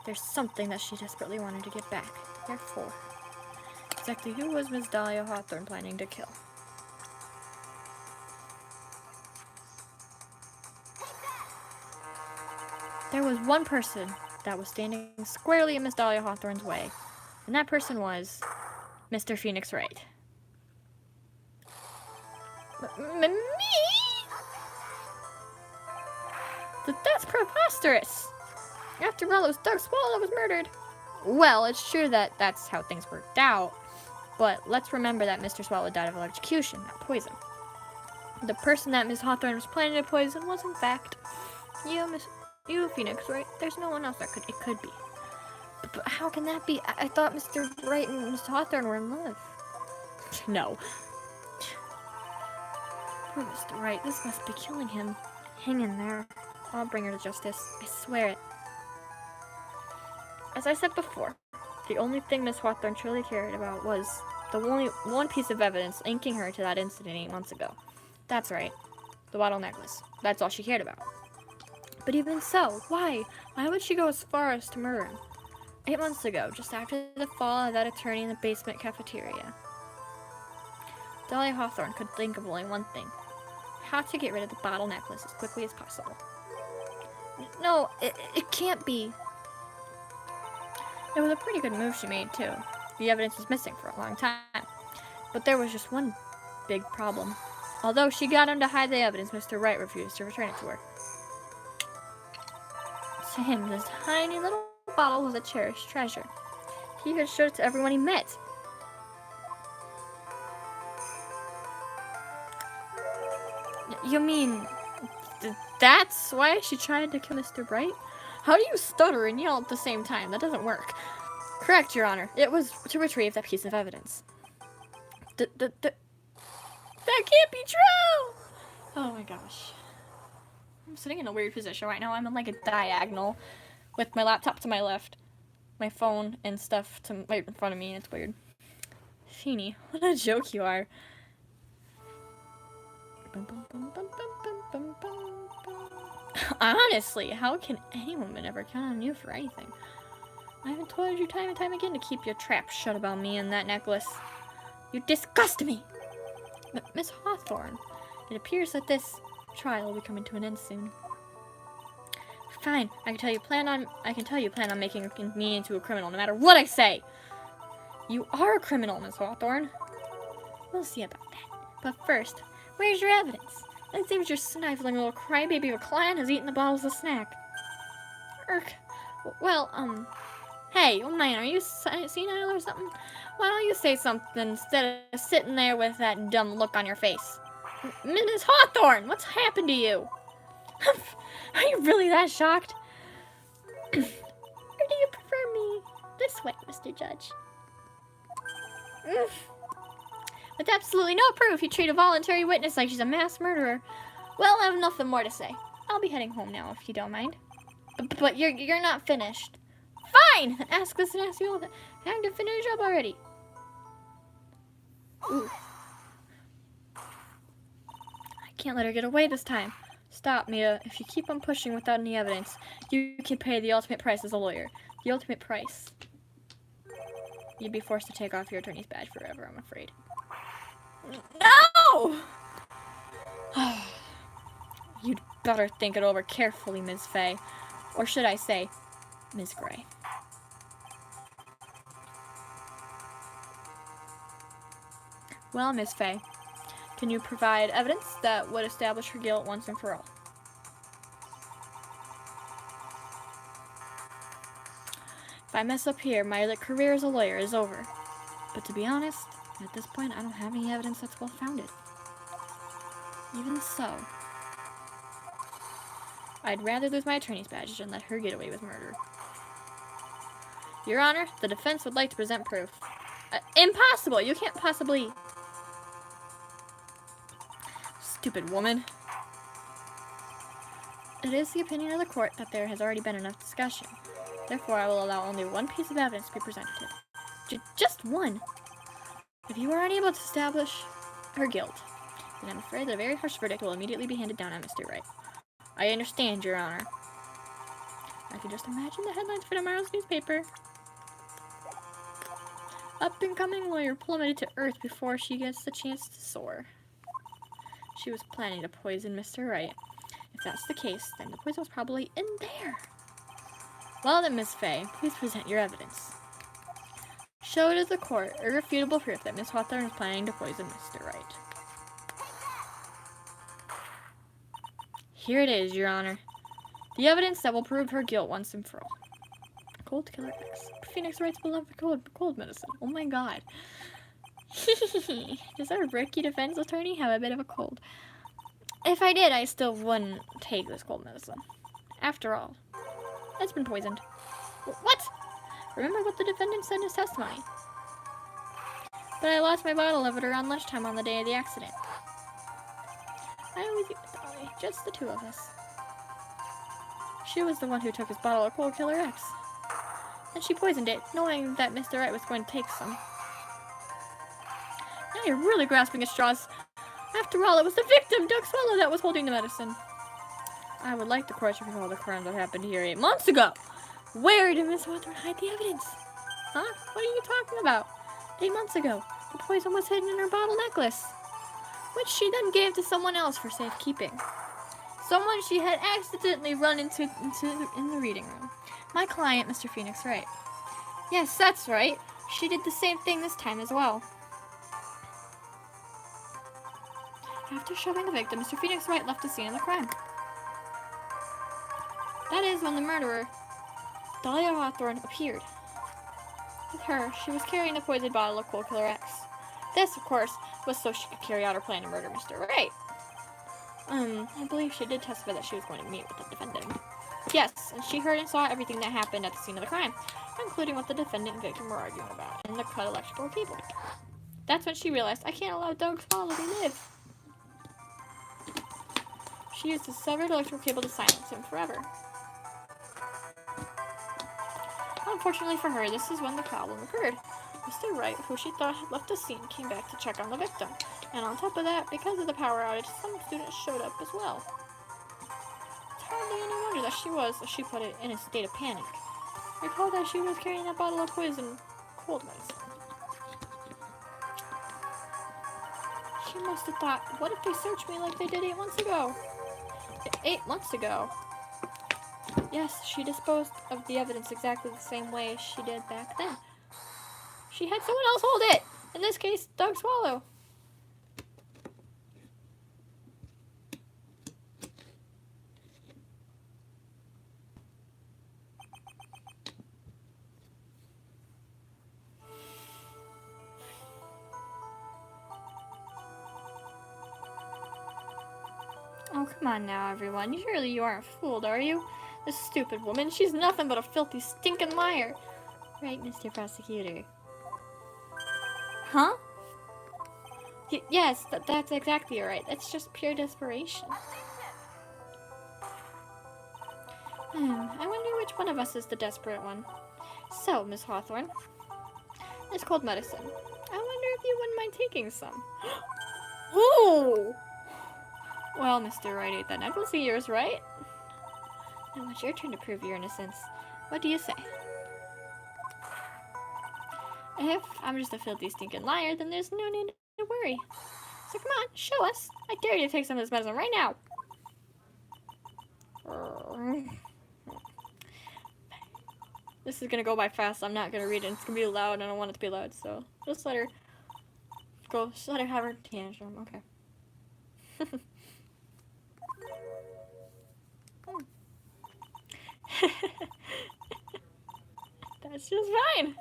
There's something that she desperately wanted to get back. Therefore, exactly who was Miss Dahlia Hawthorne planning to kill? There was one person that was standing squarely in Miss Dahlia Hawthorne's way, and that person was Mr. Phoenix Wright. Me? That's preposterous! After all, it was Doug Swallow that was murdered. Well, it's true that that's how things worked out, but let's remember that Mr. Swallow died of electrocution, not poison. The person that Miss Hawthorne was planning to poison was, in fact, you, Phoenix Wright. There's no one else that it could be. But how can that be? I thought Mr. Wright and Miss Hawthorne were in love. No. Poor Mr. Wright, this must be killing him. Hang in there. I'll bring her to justice. I swear it. As I said before, the only thing Miss Hawthorne truly cared about was the only one piece of evidence linking her to that incident 8 months ago. That's right. The bottle necklace. That's all she cared about. But even so, why? Why would she go as far as to murder him? 8 months ago, just after the fall of that attorney in the basement cafeteria. Dahlia Hawthorne could think of only one thing. How to get rid of the bottle necklace as quickly as possible. No, it can't be. It was a pretty good move she made, too. The evidence was missing for a long time. But there was just one big problem. Although she got him to hide the evidence, Mr. Wright refused to return it to her. To him, this tiny little bottle was a cherished treasure. He even showed it to everyone he met. You mean, that's why she tried to kill Mr. Wright? How do you stutter and yell at the same time? That doesn't work. Correct, Your Honor. It was to retrieve that piece of evidence. That can't be true! Oh my gosh. I'm sitting in a weird position right now. I'm in like a diagonal with my laptop to my left, my phone and stuff right in front of me. It's weird. Sheeny, what a joke you are. Honestly, how can any woman ever count on you for anything? I haven't told you time and time again to keep your trap shut about me and that necklace. You disgust me! Miss Hawthorne, it appears that this trial will be coming to an end soon. Fine, I can tell you plan on making me into a criminal no matter what I say. You are a criminal, Miss Hawthorne. We'll see about that. But first, where's your evidence? It seems your sniveling little crybaby of a client has eaten the bottle as a snack. Well, hey, old man, are you senile or something? Why don't you say something instead of sitting there with that dumb look on your face? Miss Hawthorne, what's happened to you? Are you really that shocked? Or do you prefer me this way, Mr. Judge? With absolutely no proof, you treat a voluntary witness like she's a mass murderer. Well, I have nothing more to say. I'll be heading home now, if you don't mind. But you're not finished. Fine! Then ask this and ask you all that. Time to finish up already. Ooh. I can't let her get away this time. Stop, Mia. If you keep on pushing without any evidence, you can pay the ultimate price as a lawyer. The ultimate price. You'd be forced to take off your attorney's badge forever, I'm afraid. No! You'd better think it over carefully, Ms. Faye. Or should I say, Ms. Gray. Well, Ms. Faye, can you provide evidence that would establish her guilt once and for all? If I mess up here, my career as a lawyer is over. But to be honest, at this point, I don't have any evidence that's well-founded. Even so, I'd rather lose my attorney's badge than let her get away with murder. Your Honor, the defense would like to present proof. Impossible! You can't possibly... Stupid woman. It is the opinion of the court that there has already been enough discussion. Therefore, I will allow only one piece of evidence to be presented. Just one. If you are unable to establish her guilt, then I'm afraid that a very harsh verdict will immediately be handed down on Mr. Wright. I understand, Your Honor. I can just imagine the headlines for tomorrow's newspaper. Up-and-coming lawyer plummeted to earth before she gets the chance to soar. She was planning to poison Mr. Wright. If that's the case, then the poison was probably in there. Well then, Miss Fay, please present your evidence. Show to the court irrefutable proof that Miss Hawthorne is planning to poison Mr. Wright. Here it is, Your Honor. The evidence that will prove her guilt once and for all. Cold Killer X. Phoenix Wright's beloved cold medicine. Oh my god. Does our rookie defense attorney have a bit of a cold? If I did, I still wouldn't take this cold medicine. After all, it's been poisoned. What? Remember what the defendant said in his testimony. But I lost my bottle of it around lunchtime on the day of the accident. I always eat with Dolly, just the two of us. She was the one who took his bottle of Cold Killer X. And she poisoned it, knowing that Mr. Wright was going to take some. Now you're really grasping at straws. After all, it was the victim, 𝙁𝙁𝘍, that was holding the medicine. I would like the court to recall the crime that happened here 8 months ago. Where did Miss Hawthorne hide the evidence? Huh? What are you talking about? 8 months ago, the poison was hidden in her bottle necklace, which she then gave to someone else for safekeeping. Someone she had accidentally run into in the reading room. My client, Mr. Phoenix Wright. Yes, that's right. She did the same thing this time as well. After shoving the victim, Mr. Phoenix Wright left the scene of the crime. That is when the murderer, Dahlia Hawthorne, appeared. With her, she was carrying the poisoned bottle of Cold Killer X. This, of course, was so she could carry out her plan to murder Mr. Wright. I believe she did testify that she was going to meet with the defendant. Yes, and she heard and saw everything that happened at the scene of the crime, including what the defendant and victim were arguing about and the cut electrical cable. That's when she realized, I can't allow 𝙁𝙁𝘍 to live. She used the severed electrical cable to silence him forever. Unfortunately for her, this is when the problem occurred. Mr. Wright, who she thought had left the scene, came back to check on the victim. And on top of that, because of the power outage, some students showed up as well. It's hardly any wonder that she was, as she put it, in a state of panic. Recall that she was carrying a bottle of poison cold medicine. She must have thought, what if they searched me like they did 8 months ago? 8 months ago? Yes, she disposed of the evidence exactly the same way she did back then. She had someone else hold it! In this case, 𝙁𝙁𝘍. Oh, come on now, everyone. Surely you aren't fooled, are you? This stupid woman, she's nothing but a filthy, stinking liar. Right, Mr. Prosecutor? Huh? Yes, that's exactly right. That's just pure desperation. I wonder which one of us is the desperate one. So, Miss Hawthorne, it's cold medicine. I wonder if you wouldn't mind taking some. Ooh! Well, Mr. Wright ate that necklace of yours, right? Now it's your turn to prove your innocence. What do you say? If I'm just a filthy, stinking liar, then there's no need to worry. So come on, show us. I dare you to take some of this medicine right now. This is gonna go by fast. I'm not gonna read it. It's gonna be loud. I don't want it to be loud, so just let her go. Just let her have her tantrum. Okay. That's just fine.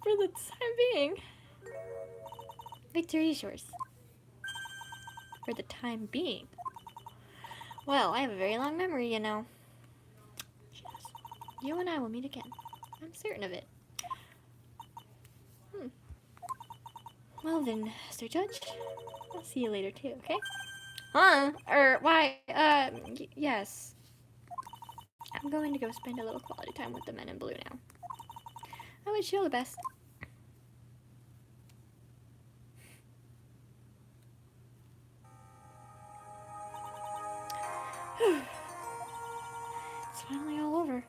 For the time being. Victory is yours. For the time being. Well, I have a very long memory, you know. You and I will meet again. I'm certain of it. Well then, Mr. Judge, I'll see you later too, okay? Huh? Why, yes. I'm going to go spend a little quality time with the men in blue now. I wish you all the best. It's finally all over.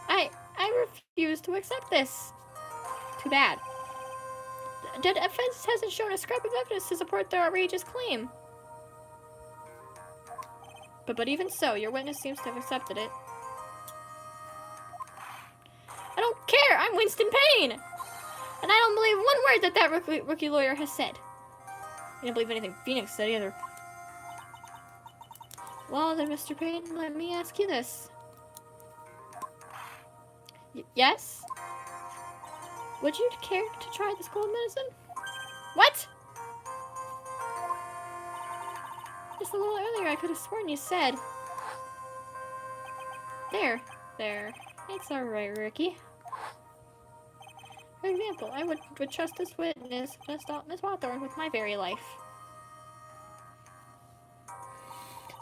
I refuse to accept this. Too bad. The defense hasn't shown a scrap of evidence to support their outrageous claim. But even so, your witness seems to have accepted it. I don't care! I'm Winston Payne! And I don't believe one word that rookie lawyer has said. I don't believe anything Phoenix said either. Well then, Mr. Payne, let me ask you this. Yes? Would you care to try this cold medicine? What? Just a little earlier, I could have sworn you said. There. It's alright, Rookie. For example, I would trust this witness, Miss Hawthorne, with my very life.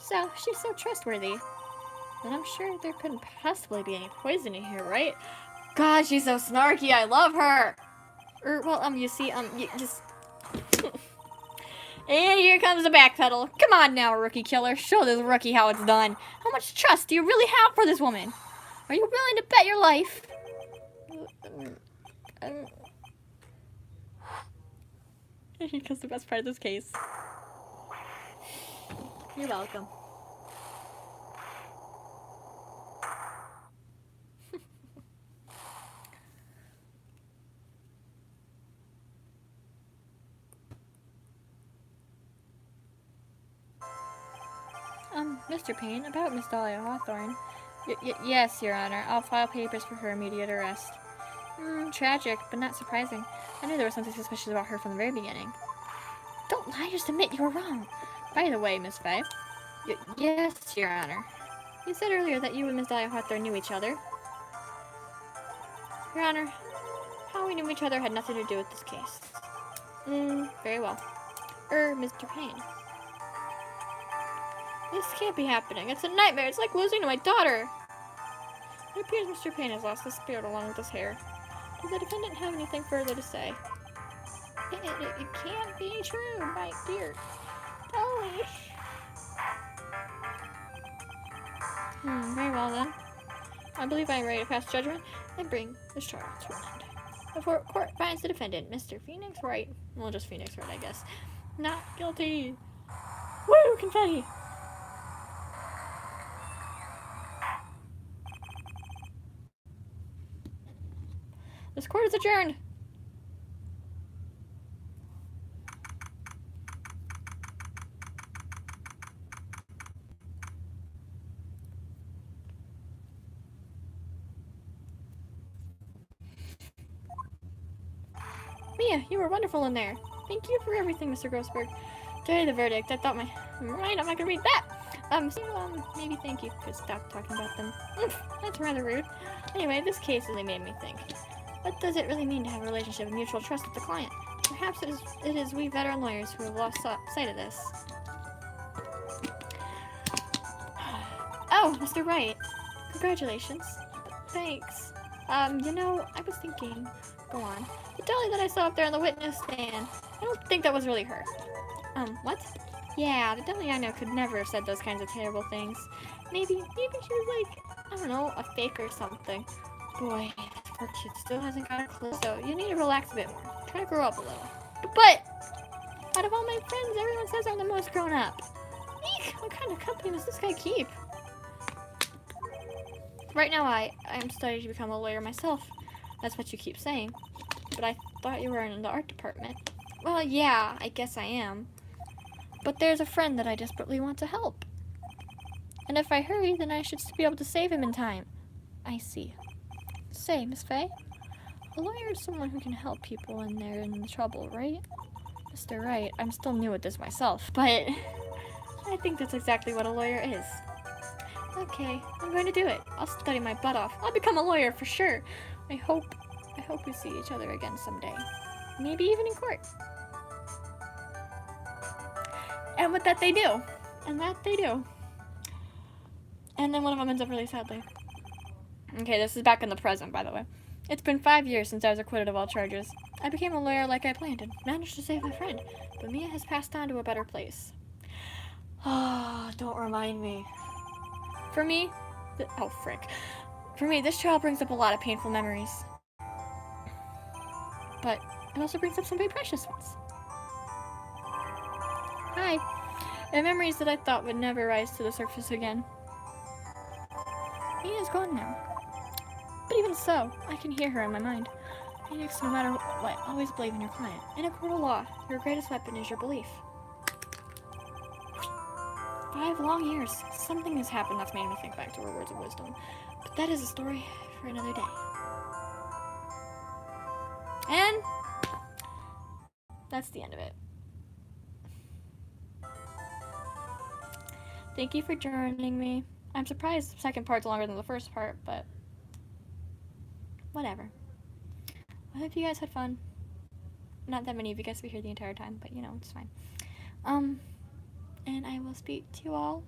So, she's so trustworthy. And I'm sure there couldn't possibly be any poison in here, right? God, she's so snarky. I love her. You see, you just... And here comes the backpedal. Come on now, rookie killer. Show this rookie how it's done. How much trust do you really have for this woman? Are you willing to bet your life? Here comes the best part of this case. You're welcome. Mr. Payne, about Miss Dahlia Hawthorne. Yes, Your Honor. I'll file papers for her immediate arrest. Tragic, but not surprising. I knew there was something suspicious about her from the very beginning. Don't lie, just admit you were wrong. By the way, Miss Faye. Yes, Your Honor. You said earlier that you and Miss Dahlia Hawthorne knew each other. Your Honor, how we knew each other had nothing to do with this case. Very well. Mr. Payne. This can't be happening. It's a nightmare. It's like losing my daughter. It appears Mr. Payne has lost his spirit along with his hair. Does the defendant have anything further to say? It can't be true, my dear Dolly. Very well then. I believe I am ready to pass judgment and bring this trial to an end. The court finds the defendant, Mr. Phoenix Wright. Well, just Phoenix Wright, I guess. Not guilty. Woo! Confetti! This court is adjourned. Mia, you were wonderful in there. Thank you for everything, Mr. Grossberg. Tell you the verdict. I thought right, I'm not gonna read that. Maybe thank you could stop talking about them. That's rather rude. Anyway, this case really made me think. What does it really mean to have a relationship of mutual trust with the client? Perhaps it is we veteran lawyers who have lost sight of this. Oh, Mr. Wright. Congratulations. Thanks. You know, I was thinking... Go on. The Dolly that I saw up there on the witness stand, I don't think that was really her. What? Yeah, the Dolly I know could never have said those kinds of terrible things. Maybe she was like, I don't know, a fake or something. Boy, this poor kid still hasn't got a clue, so you need to relax a bit more. Try to grow up a little. But, out of all my friends, everyone says I'm the most grown up. Eek, what kind of company does this guy keep? Right now, I'm studying to become a lawyer myself. That's what you keep saying. But I thought you were in the art department. Well, yeah, I guess I am. But there's a friend that I desperately want to help. And if I hurry, then I should be able to save him in time. I see. Say, Miss Faye, a lawyer is someone who can help people when they're in trouble, right? Mr. Wright, I'm still new at this myself, but I think that's exactly what a lawyer is. Okay, I'm going to do it. I'll study my butt off. I'll become a lawyer for sure. I hope I hope we see each other again someday. Maybe even in court. And with that they do. And that they do. And then one of them ends up really sadly. Okay, this is back in the present, by the way. It's been 5 years since I was acquitted of all charges. I became a lawyer like I planned and managed to save my friend. But Mia has passed on to a better place. Ah, don't remind me. For me, oh frick. For me, this trial brings up a lot of painful memories. But it also brings up some very precious ones. Hi. And memories that I thought would never rise to the surface again. Mia's gone now. But even so, I can hear her in my mind. Phoenix, no matter what, always believe in your client. In a court of law, your greatest weapon is your belief. 5 long years. Something has happened that's made me think back to her words of wisdom. But that is a story for another day. And that's the end of it. Thank you for joining me. I'm surprised the second part's longer than the first part, but whatever. I hope you guys had fun. Not that many of you guys were here the entire time, but you know, it's fine. And I will speak to you all